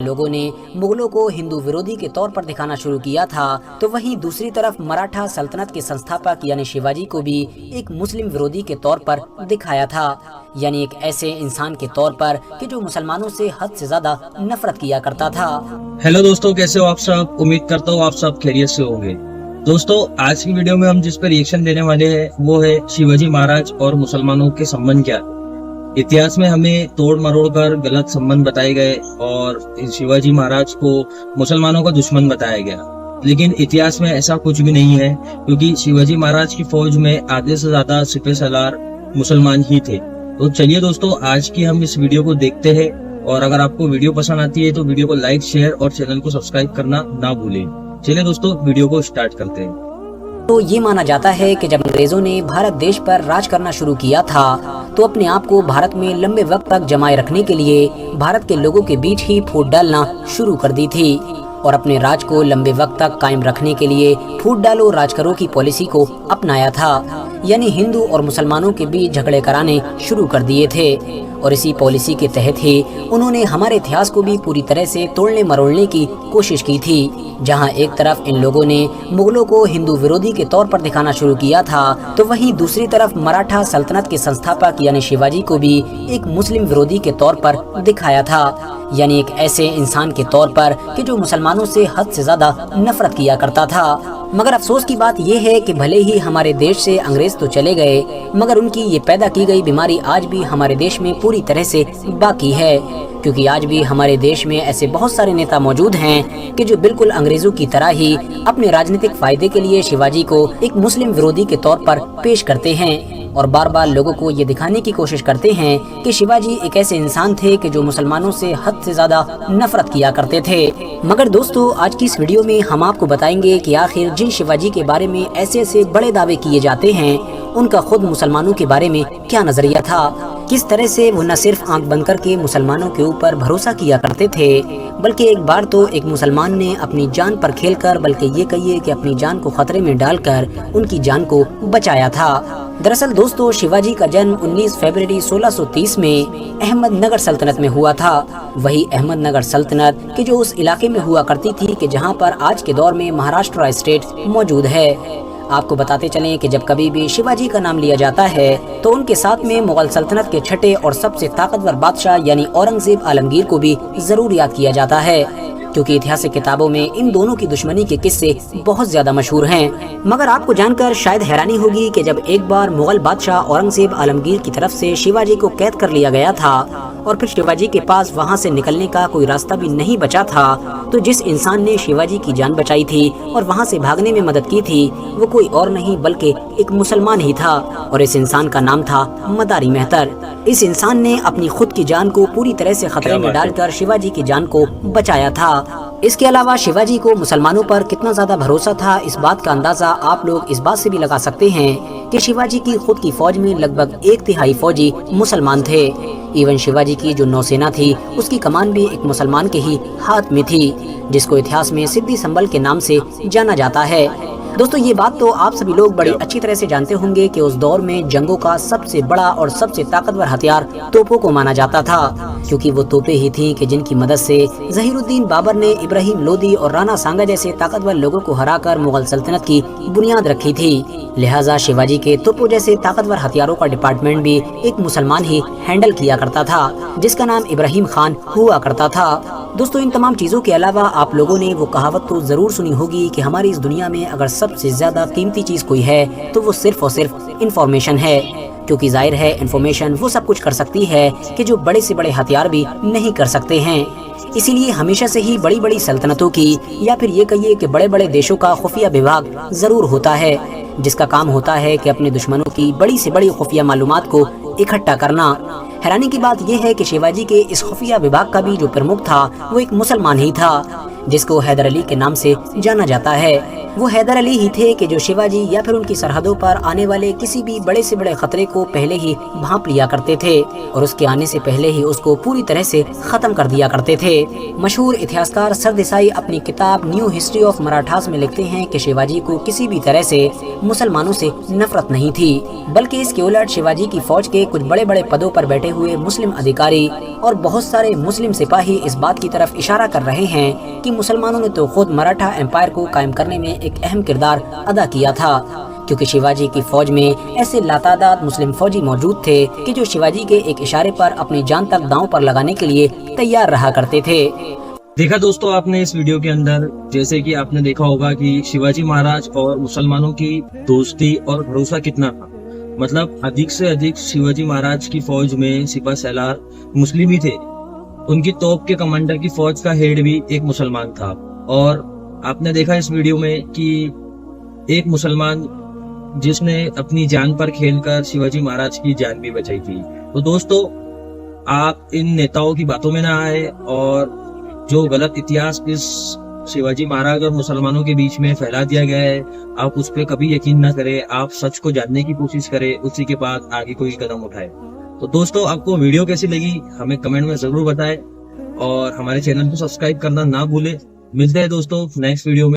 लोगों ने मुगलों को हिंदू विरोधी के तौर पर दिखाना शुरू किया था, तो वहीं दूसरी तरफ मराठा सल्तनत के संस्थापक यानी शिवाजी को भी एक मुस्लिम विरोधी के तौर पर दिखाया था, यानी एक ऐसे इंसान के तौर पर कि जो मुसलमानों से हद से ज्यादा नफरत किया करता था। हेलो दोस्तों, कैसे हो आप सब? उम्मीद करता हूँ आप सब खैरियत से होंगे। दोस्तों, आज की वीडियो में हम जिस पर रिएक्शन देने वाले हैं वो है शिवाजी महाराज और मुसलमानों के संबंध क्या। इतिहास में हमें तोड़ मरोड़ कर गलत संबंध बताए गए और शिवाजी महाराज को मुसलमानों का दुश्मन बताया गया, लेकिन इतिहास में ऐसा कुछ भी नहीं है, क्योंकि शिवाजी महाराज की फौज में आधे से ज्यादा सिपह सलार मुसलमान ही थे। तो चलिए दोस्तों, आज की हम इस वीडियो को देखते हैं, और अगर आपको वीडियो पसंद आती है तो वीडियो को लाइक, शेयर और चैनल को सब्सक्राइब करना ना भूलें। चलिए दोस्तों, वीडियो को स्टार्ट करते हैं। तो ये माना जाता है कि जब अंग्रेजों ने भारत देश पर राज करना शुरू किया था तो अपने आप को भारत में लंबे वक्त तक जमाए रखने के लिए भारत के लोगों के बीच ही फूट डालना शुरू कर दी थी, और अपने राज को लंबे वक्त तक कायम रखने के लिए फूट डालो राज करो की पॉलिसी को अपनाया था, यानी हिंदू और मुसलमानों के बीच झगड़े कराने शुरू कर दिए थे। और इसी पॉलिसी के तहत ही उन्होंने हमारे इतिहास को भी पूरी तरह से तोड़ने मरोड़ने की कोशिश की थी। जहां एक तरफ इन लोगों ने मुगलों को हिंदू विरोधी के तौर पर दिखाना शुरू किया था, तो वहीं दूसरी तरफ मराठा सल्तनत के संस्थापक यानी शिवाजी को भी एक मुस्लिम विरोधी के तौर पर दिखाया था, यानी एक ऐसे इंसान के तौर पर कि जो मुसलमानों से हद से ज्यादा नफरत किया करता था। मगर अफसोस की बात यह है कि भले ही हमारे देश से अंग्रेज तो चले गए, मगर उनकी ये पैदा की गई बीमारी आज भी हमारे देश में पूरी तरह से बाकी है, क्योंकि आज भी हमारे देश में ऐसे बहुत सारे नेता मौजूद हैं कि जो बिल्कुल अंग्रेजों की तरह ही अपने राजनीतिक फायदे के लिए शिवाजी को एक मुस्लिम विरोधी के तौर पर पेश करते हैं, और बार बार लोगों को ये दिखाने की कोशिश करते हैं कि शिवाजी एक ऐसे इंसान थे कि जो मुसलमानों से हद से ज्यादा नफरत किया करते थे। मगर दोस्तों, आज की इस वीडियो में हम आपको बताएंगे कि आखिर जिन शिवाजी के बारे में ऐसे ऐसे बड़े दावे किए जाते हैं, उनका खुद मुसलमानों के बारे में क्या नजरिया था, किस तरह से वो न सिर्फ आंख बंद करके मुसलमानों के ऊपर भरोसा किया करते थे, बल्कि एक बार तो एक मुसलमान ने अपनी जान पर खेलकर, बल्कि ये कहिए कि अपनी जान को खतरे में डालकर उनकी जान को बचाया था। दरअसल दोस्तों, शिवाजी का जन्म 19 फरवरी 1630 में अहमदनगर सल्तनत में हुआ था। वही अहमदनगर सल्तनत कि जो उस इलाके में हुआ करती थी कि जहां पर आज के दौर में महाराष्ट्र स्टेट मौजूद है। आपको बताते चलें कि जब कभी भी शिवाजी का नाम लिया जाता है तो उनके साथ में मुगल सल्तनत के छठे और सबसे ताकतवर बादशाह यानी औरंगजेब आलमगीर को भी जरूर याद किया जाता है, क्योंकि ऐतिहासिक किताबों में इन दोनों की दुश्मनी के किस्से बहुत ज्यादा मशहूर हैं। मगर आपको जानकर शायद हैरानी होगी कि जब एक बार मुगल बादशाह औरंगजेब आलमगीर की तरफ से शिवाजी को कैद कर लिया गया था और फिर शिवाजी के पास वहां से निकलने का कोई रास्ता भी नहीं बचा था, तो जिस इंसान ने शिवाजी की जान बचाई थी और वहां से भागने में मदद की थी वो कोई और नहीं बल्कि एक मुसलमान ही था, और इस इंसान का नाम था मदारी मेहतर। इस इंसान ने अपनी खुद की जान को पूरी तरह से खतरे में डालकर शिवाजी की जान को बचाया था। इसके अलावा शिवाजी को मुसलमानों पर कितना ज्यादा भरोसा था, इस बात का अंदाजा आप लोग इस बात से भी लगा सकते हैं कि शिवाजी की खुद की फौज में लगभग 1/3 फौजी मुसलमान थे। इवन शिवाजी की जो नौसेना थी उसकी कमान भी एक मुसलमान के ही हाथ में थी, जिसको इतिहास में सिद्दी संबल के नाम से जाना जाता है। दोस्तों, ये बात तो आप सभी लोग बड़ी अच्छी तरह से जानते होंगे कि उस दौर में जंगों का सबसे बड़ा और सबसे ताकतवर हथियार तोपों को माना जाता था, क्योंकि वो तोपें ही थीं कि जिनकी मदद से ज़हीरुद्दीन बाबर ने इब्राहिम लोदी और राणा सांगा जैसे ताकतवर लोगों को हराकर मुगल सल्तनत की बुनियाद रखी थी। लिहाजा शिवाजी के तोपों जैसे ताकतवर हथियारों का डिपार्टमेंट भी एक मुसलमान ही हैंडल किया करता था, जिसका नाम इब्राहिम खान हुआ करता था। दोस्तों, इन तमाम चीजों के अलावा आप लोगों ने वो कहावत तो जरूर सुनी होगी कि हमारी इस दुनिया में अगर सबसे ज्यादा कीमती चीज कोई है तो वो सिर्फ और सिर्फ इंफॉर्मेशन है, क्योंकि जाहिर है इंफॉर्मेशन वो सब कुछ कर सकती है कि जो बड़े से बड़े हथियार भी नहीं कर सकते हैं। इसीलिए हमेशा से ही बड़ी बड़ी सल्तनतों की या फिर ये कहिए कि बड़े बड़े देशों का खुफिया विभाग जरूर होता है, जिसका काम होता है कि अपने दुश्मनों की बड़ी से बड़ी खुफिया मालूमात को इकट्ठा करना। हैरानी की बात यह है कि शिवाजी के इस खुफिया विभाग का भी जो प्रमुख था वो एक मुसलमान ही था, जिसको हैदर अली के नाम से जाना जाता है। वो हैदर अली ही थे कि जो शिवाजी या फिर उनकी सरहदों पर आने वाले किसी भी बड़े से बड़े खतरे को पहले ही भांप लिया करते थे और उसके आने से पहले ही उसको पूरी तरह से खत्म कर दिया करते थे। मशहूर इतिहासकार सरदेसाई अपनी किताब न्यू हिस्ट्री ऑफ मराठास में लिखते हैं कि शिवाजी को किसी भी तरह से मुसलमानों से नफरत नहीं थी, बल्कि इसके उलट शिवाजी की फौज के कुछ बड़े बड़े पदों पर बैठे हुए मुस्लिम अधिकारी और बहुत सारे मुस्लिम सिपाही इस बात की तरफ इशारा कर रहे हैं कि मुसलमानों ने तो खुद मराठा एम्पायर को कायम करने में एक अहम किरदार अदा किया था, क्योंकि शिवाजी की फौज में ऐसे लातादाद मुस्लिम फौजी मौजूद थे कि जो शिवाजी के एक इशारे पर अपनी जान तक दांव पर लगाने के लिए तैयार रहा करते थे। देखा दोस्तों आपने इस वीडियो के अंदर, जैसे कि आपने देखा होगा कि शिवाजी महाराज और मुसलमानों की दोस्ती और भरोसा कितना था। मतलब अधिक से अधिक शिवाजी महाराज की फौज में सिपा सलार मुस्लिम ही थे। उनकी तोप के कमांडर की फौज का हेड भी एक मुसलमान था। और आपने देखा इस वीडियो में कि एक मुसलमान जिसने अपनी जान पर खेलकर शिवाजी महाराज की जान भी बचाई थी। तो दोस्तों आप इन नेताओं की बातों में ना आए और जो गलत इतिहास इस शिवाजी महाराज और मुसलमानों के बीच में फैला दिया गया है, आप उस पर कभी यकीन ना करें। आप सच को जानने की कोशिश करें, उसी के बाद आगे कोई कदम उठाए। तो दोस्तों आपको वीडियो कैसी लगी हमें कमेंट में जरूर बताएं और हमारे चैनल को सब्सक्राइब करना ना भूलें। मिलते हैं दोस्तों नेक्स्ट वीडियो में।